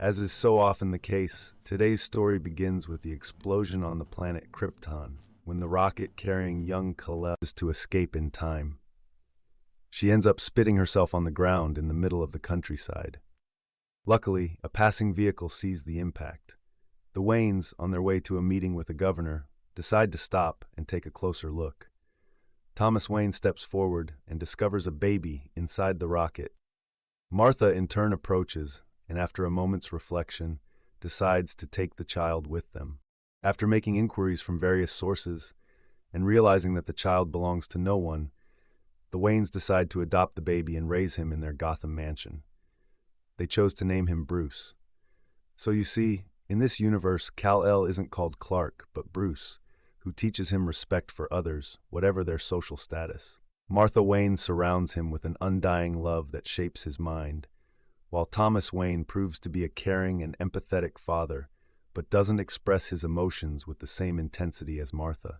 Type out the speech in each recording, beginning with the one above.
As is so often the case, today's story begins with the explosion on the planet Krypton, when the rocket carrying young Kal-El is to escape in time. She ends up spitting herself on the ground in the middle of the countryside. Luckily, a passing vehicle sees the impact. The Waynes, on their way to a meeting with the governor, decide to stop and take a closer look. Thomas Wayne steps forward and discovers a baby inside the rocket. Martha in turn approaches, and after a moment's reflection, decides to take the child with them. After making inquiries from various sources and realizing that the child belongs to no one, the Waynes decide to adopt the baby and raise him in their Gotham mansion. They chose to name him Bruce. So you see, in this universe, Kal-El isn't called Clark, but Bruce, who teaches him respect for others, whatever their social status. Martha Wayne surrounds him with an undying love that shapes his mind, while Thomas Wayne proves to be a caring and empathetic father, but doesn't express his emotions with the same intensity as Martha.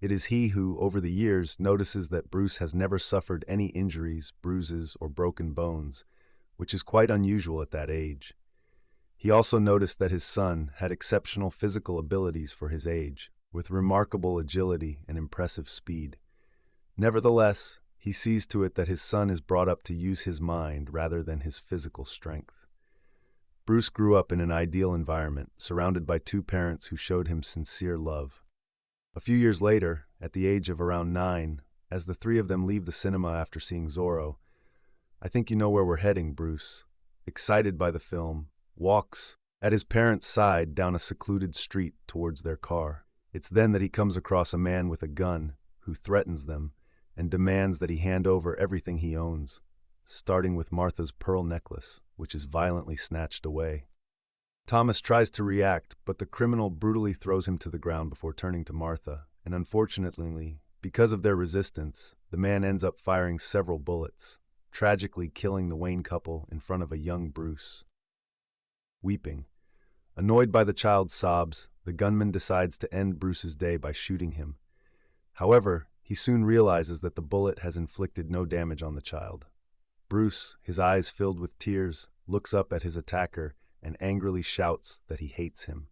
It is he who, over the years, notices that Bruce has never suffered any injuries, bruises, or broken bones, which is quite unusual at that age. He also noticed that his son had exceptional physical abilities for his age, with remarkable agility and impressive speed. Nevertheless, he sees to it that his son is brought up to use his mind rather than his physical strength. Bruce grew up in an ideal environment, surrounded by two parents who showed him sincere love. A few years later, at the age of around 9, as the three of them leave the cinema after seeing Zorro, "I think you know where we're heading," Bruce, excited by the film, walks at his parents' side down a secluded street towards their car. It's then that he comes across a man with a gun who threatens them and demands that he hand over everything he owns, starting with Martha's pearl necklace, which is violently snatched away. Thomas tries to react, but the criminal brutally throws him to the ground before turning to Martha, and unfortunately, because of their resistance, the man ends up firing several bullets, tragically killing the Wayne couple in front of a young Bruce. Weeping, annoyed by the child's sobs, the gunman decides to end Bruce's day by shooting him. However, he soon realizes that the bullet has inflicted no damage on the child. Bruce, his eyes filled with tears, looks up at his attacker and angrily shouts that he hates him.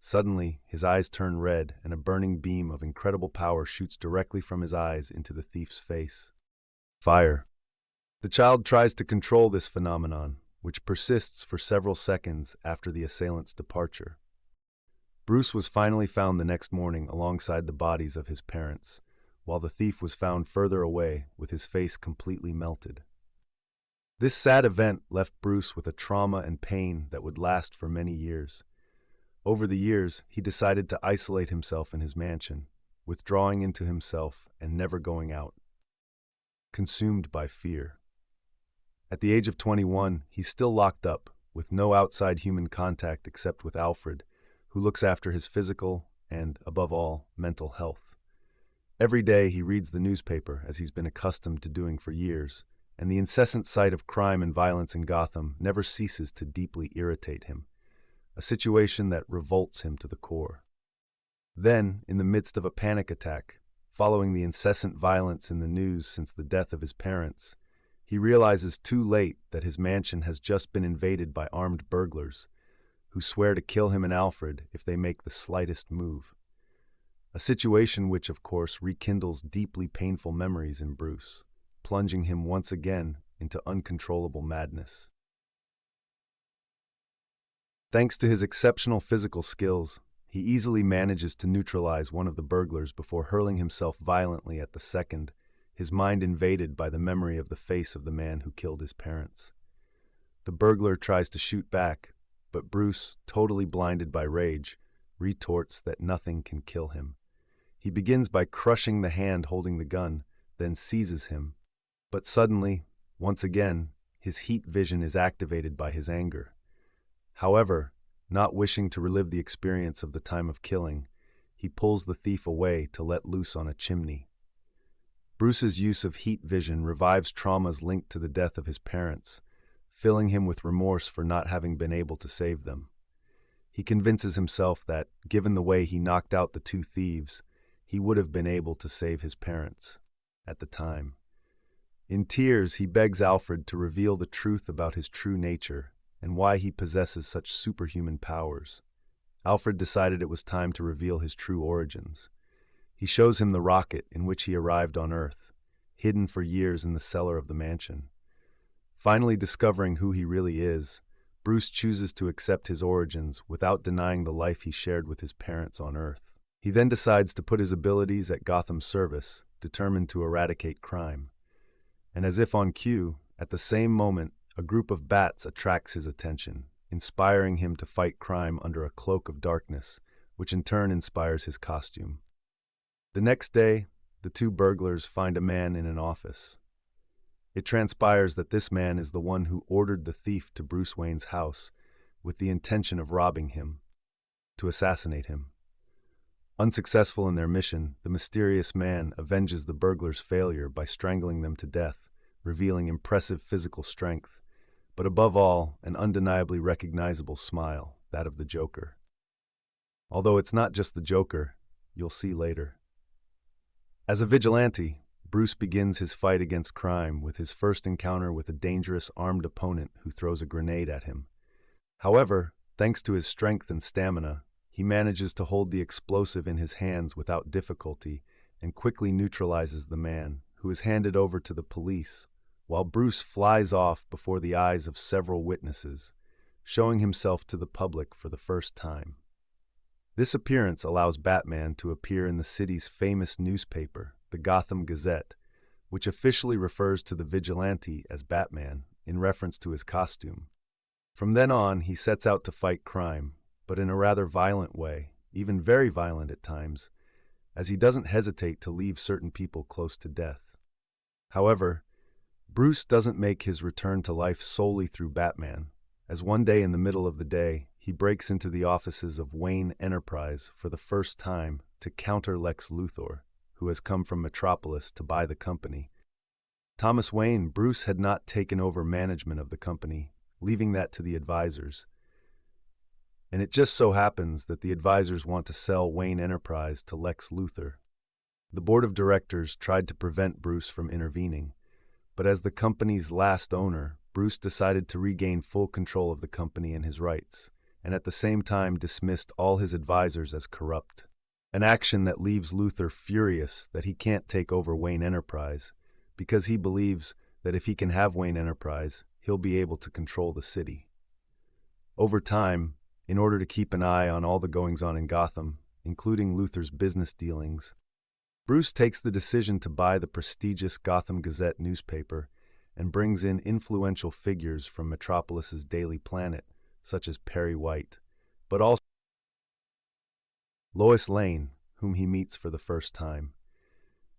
Suddenly, his eyes turn red and a burning beam of incredible power shoots directly from his eyes into the thief's face. Fire. The child tries to control this phenomenon, which persists for several seconds after the assailant's departure. Bruce was finally found the next morning alongside the bodies of his parents, while the thief was found further away with his face completely melted. This sad event left Bruce with a trauma and pain that would last for many years. Over the years, he decided to isolate himself in his mansion, withdrawing into himself and never going out. Consumed by fear. At the age of 21, he's still locked up, with no outside human contact except with Alfred, who looks after his physical and, above all, mental health. Every day he reads the newspaper, as he's been accustomed to doing for years, and the incessant sight of crime and violence in Gotham never ceases to deeply irritate him, a situation that revolts him to the core. Then, in the midst of a panic attack, following the incessant violence in the news since the death of his parents, he realizes too late that his mansion has just been invaded by armed burglars, who swear to kill him and Alfred if they make the slightest move. A situation which, of course, rekindles deeply painful memories in Bruce, plunging him once again into uncontrollable madness. Thanks to his exceptional physical skills, he easily manages to neutralize one of the burglars before hurling himself violently at the second, his mind invaded by the memory of the face of the man who killed his parents. The burglar tries to shoot back, but Bruce, totally blinded by rage, retorts that nothing can kill him. He begins by crushing the hand holding the gun, then seizes him. But suddenly, once again, his heat vision is activated by his anger. However, not wishing to relive the experience of the time of killing, he pulls the thief away to let loose on a chimney. Bruce's use of heat vision revives traumas linked to the death of his parents, filling him with remorse for not having been able to save them. He convinces himself that, given the way he knocked out the two thieves, he would have been able to save his parents at the time. In tears, he begs Alfred to reveal the truth about his true nature and why he possesses such superhuman powers. Alfred decided it was time to reveal his true origins. He shows him the rocket in which he arrived on Earth, hidden for years in the cellar of the mansion. Finally discovering who he really is, Bruce chooses to accept his origins without denying the life he shared with his parents on Earth. He then decides to put his abilities at Gotham's service, determined to eradicate crime. And as if on cue, at the same moment, a group of bats attracts his attention, inspiring him to fight crime under a cloak of darkness, which in turn inspires his costume. The next day, the two burglars find a man in an office. It transpires that this man is the one who ordered the thief to Bruce Wayne's house with the intention of robbing him, to assassinate him. Unsuccessful in their mission, the mysterious man avenges the burglars' failure by strangling them to death, revealing impressive physical strength, but above all, an undeniably recognizable smile, that of the Joker. Although it's not just the Joker, you'll see later. As a vigilante, Bruce begins his fight against crime with his first encounter with a dangerous armed opponent who throws a grenade at him. However, thanks to his strength and stamina, he manages to hold the explosive in his hands without difficulty and quickly neutralizes the man, who is handed over to the police, while Bruce flies off before the eyes of several witnesses, showing himself to the public for the first time. This appearance allows Batman to appear in the city's famous newspaper, the Gotham Gazette, which officially refers to the vigilante as Batman, in reference to his costume. From then on, he sets out to fight crime, but in a rather violent way, even very violent at times, as he doesn't hesitate to leave certain people close to death. However, Bruce doesn't make his return to life solely through Batman, as one day in the middle of the day, he breaks into the offices of Wayne Enterprise for the first time to counter Lex Luthor, who has come from Metropolis to buy the company. Thomas Wayne, Bruce had not taken over management of the company, leaving that to the advisors. And it just so happens that the advisors want to sell Wayne Enterprise to Lex Luthor. The board of directors tried to prevent Bruce from intervening, but as the company's last owner, Bruce decided to regain full control of the company and his rights, and at the same time dismissed all his advisors as corrupt. An action that leaves Luthor furious that he can't take over Wayne Enterprise, because he believes that if he can have Wayne Enterprise, he'll be able to control the city. Over time, in order to keep an eye on all the goings-on in Gotham, including Luthor's business dealings, Bruce takes the decision to buy the prestigious Gotham Gazette newspaper and brings in influential figures from Metropolis's Daily Planet, such as Perry White, but also Lois Lane, whom he meets for the first time.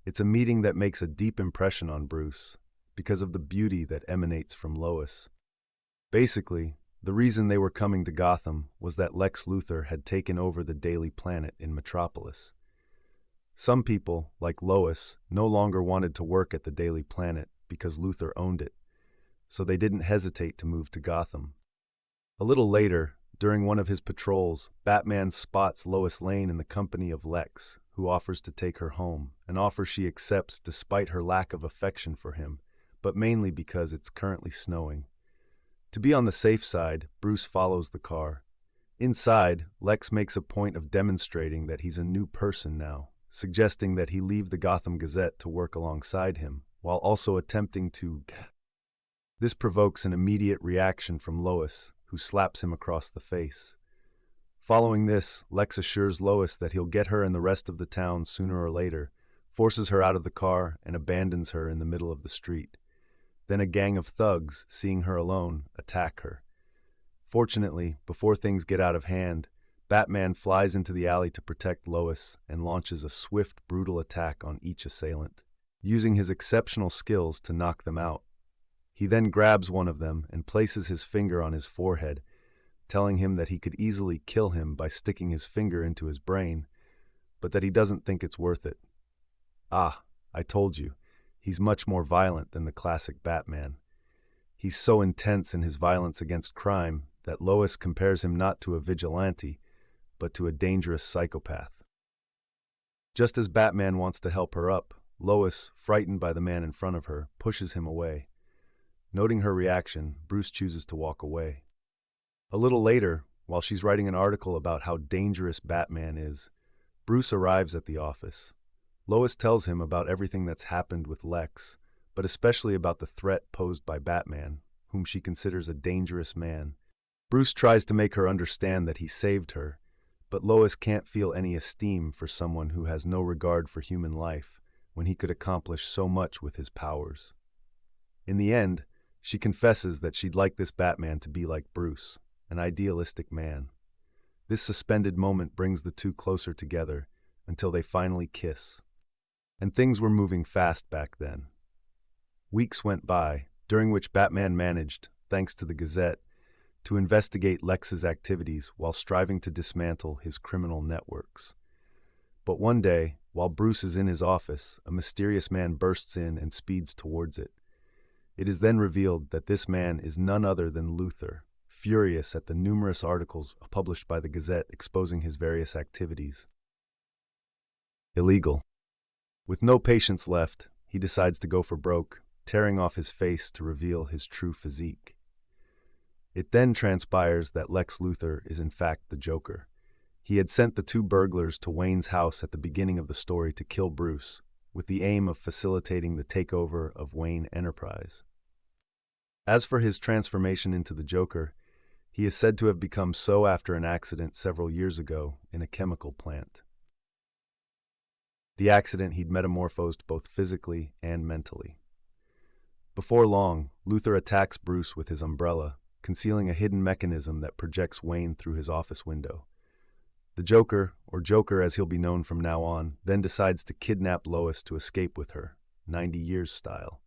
It's a meeting that makes a deep impression on Bruce, because of the beauty that emanates from Lois. Basically, the reason they were coming to Gotham was that Lex Luthor had taken over the Daily Planet in Metropolis. Some people, like Lois, no longer wanted to work at the Daily Planet because Luthor owned it, so they didn't hesitate to move to Gotham. A little later, during one of his patrols, Batman spots Lois Lane in the company of Lex, who offers to take her home, an offer she accepts despite her lack of affection for him, but mainly because it's currently snowing. To be on the safe side, Bruce follows the car. Inside, Lex makes a point of demonstrating that he's a new person now, suggesting that he leave the Gotham Gazette to work alongside him, while also attempting to... This provokes an immediate reaction from Lois, who slaps him across the face. Following this, Lex assures Lois that he'll get her and the rest of the town sooner or later, forces her out of the car, and abandons her in the middle of the street. Then a gang of thugs, seeing her alone, attack her. Fortunately, before things get out of hand, Batman flies into the alley to protect Lois and launches a swift, brutal attack on each assailant, using his exceptional skills to knock them out. He then grabs one of them and places his finger on his forehead, telling him that he could easily kill him by sticking his finger into his brain, but that he doesn't think it's worth it. Ah, I told you, he's much more violent than the classic Batman. He's so intense in his violence against crime that Lois compares him not to a vigilante, but to a dangerous psychopath. Just as Batman wants to help her up, Lois, frightened by the man in front of her, pushes him away. Noting her reaction, Bruce chooses to walk away. A little later, while she's writing an article about how dangerous Batman is, Bruce arrives at the office. Lois tells him about everything that's happened with Lex, but especially about the threat posed by Batman, whom she considers a dangerous man. Bruce tries to make her understand that he saved her, but Lois can't feel any esteem for someone who has no regard for human life when he could accomplish so much with his powers. In the end, she confesses that she'd like this Batman to be like Bruce, an idealistic man. This suspended moment brings the two closer together until they finally kiss. And things were moving fast back then. Weeks went by, during which Batman managed, thanks to the Gazette, to investigate Lex's activities while striving to dismantle his criminal networks. But one day, while Bruce is in his office, a mysterious man bursts in and speeds towards it. It is then revealed that this man is none other than Luthor, furious at the numerous articles published by the Gazette exposing his various activities. Illegal. With no patience left, he decides to go for broke, tearing off his face to reveal his true physique. It then transpires that Lex Luthor is in fact the Joker. He had sent the two burglars to Wayne's house at the beginning of the story to kill Bruce, with the aim of facilitating the takeover of Wayne Enterprise. As for his transformation into the Joker, he is said to have become so after an accident several years ago in a chemical plant. The accident he'd metamorphosed both physically and mentally. Before long, Luthor attacks Bruce with his umbrella, concealing a hidden mechanism that projects Wayne through his office window. The Joker, or Joker as he'll be known from now on, then decides to kidnap Lois to escape with her, 90 Years style.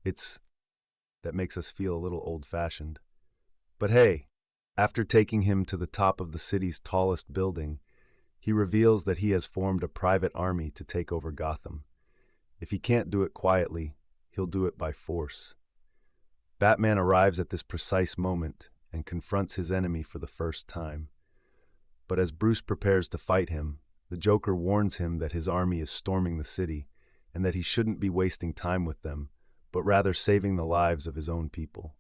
That makes us feel a little old-fashioned. But hey, after taking him to the top of the city's tallest building, he reveals that he has formed a private army to take over Gotham. If he can't do it quietly, he'll do it by force. Batman arrives at this precise moment and confronts his enemy for the first time. But as Bruce prepares to fight him, the Joker warns him that his army is storming the city and that he shouldn't be wasting time with them, but rather saving the lives of his own people.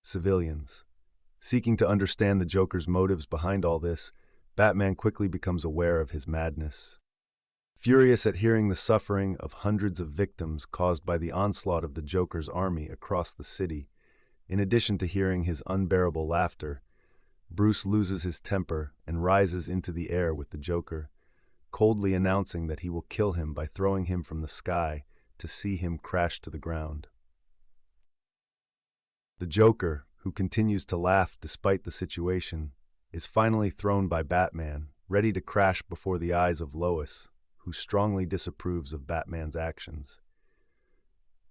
Civilians. Seeking to understand the Joker's motives behind all this, Batman quickly becomes aware of his madness. Furious at hearing the suffering of hundreds of victims caused by the onslaught of the Joker's army across the city, in addition to hearing his unbearable laughter, Bruce loses his temper and rises into the air with the Joker, coldly announcing that he will kill him by throwing him from the sky to see him crash to the ground. The Joker, who continues to laugh despite the situation, is finally thrown by Batman, ready to crash before the eyes of Lois, who strongly disapproves of Batman's actions.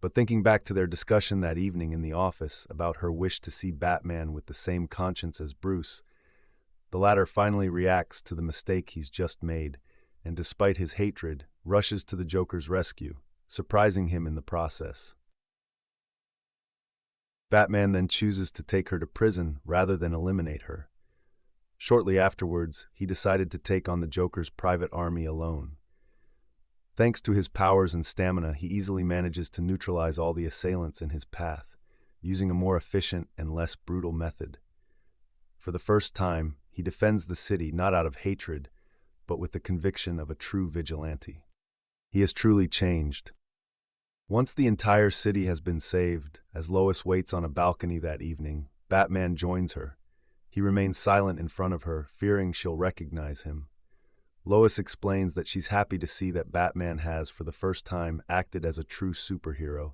But thinking back to their discussion that evening in the office about her wish to see Batman with the same conscience as Bruce, the latter finally reacts to the mistake he's just made, and despite his hatred, rushes to the Joker's rescue, surprising him in the process. Batman then chooses to take her to prison rather than eliminate her. Shortly afterwards, he decided to take on the Joker's private army alone. Thanks to his powers and stamina, he easily manages to neutralize all the assailants in his path, using a more efficient and less brutal method. For the first time, he defends the city not out of hatred, but with the conviction of a true vigilante. He has truly changed. Once the entire city has been saved, as Lois waits on a balcony that evening, Batman joins her. He remains silent in front of her, fearing she'll recognize him. Lois explains that she's happy to see that Batman has, for the first time, acted as a true superhero,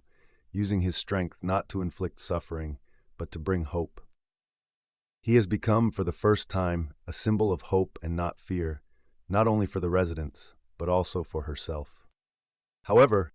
using his strength not to inflict suffering, but to bring hope. He has become, for the first time, a symbol of hope and not fear, not only for the residents, but also for herself. However,